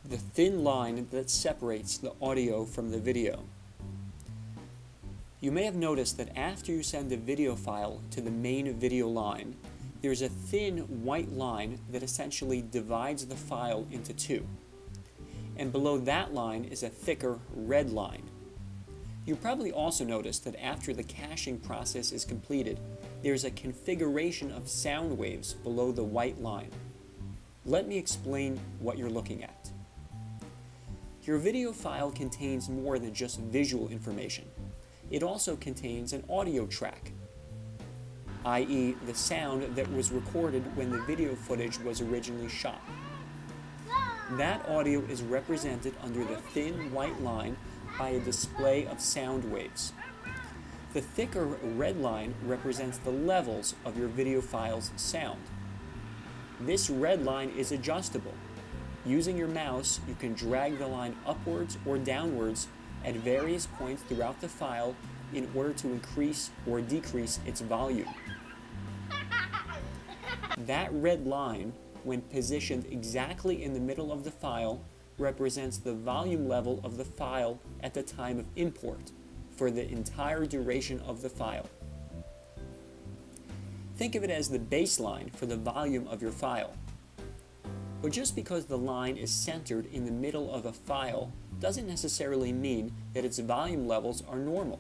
the thin line that separates the audio from the video. You may have noticed that after you send a video file to the Maine Video Line, there's a thin white line that essentially divides the file into two. And below that line is a thicker red line. You probably also noticed that after the caching process is completed, there's a configuration of sound waves below the white line. Let me explain what you're looking at. Your video file contains more than just visual information. It also contains an audio track, i.e. the sound that was recorded when the video footage was originally shot. That audio is represented under the thin white line by a display of sound waves. The thicker red line represents the levels of your video file's sound. This red line is adjustable. Using your mouse, you can drag the line upwards or downwards at various points throughout the file in order to increase or decrease its volume. That red line, when positioned exactly in the middle of the file, represents the volume level of the file at the time of import for the entire duration of the file. Think of it as the baseline for the volume of your file. But just because the line is centered in the middle of a file doesn't necessarily mean that its volume levels are normal.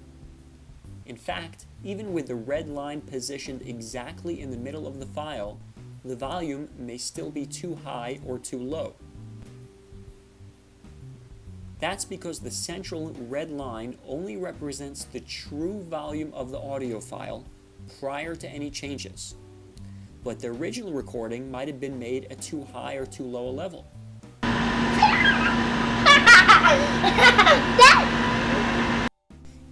In fact, even with the red line positioned exactly in the middle of the file, the volume may still be too high or too low. That's because the central red line only represents the true volume of the audio file prior to any changes. But the original recording might have been made at too high or too low a level.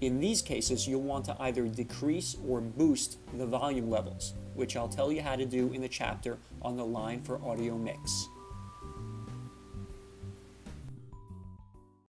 In these cases, you'll want to either decrease or boost the volume levels, which I'll tell you how to do in the chapter on the line for audio mix.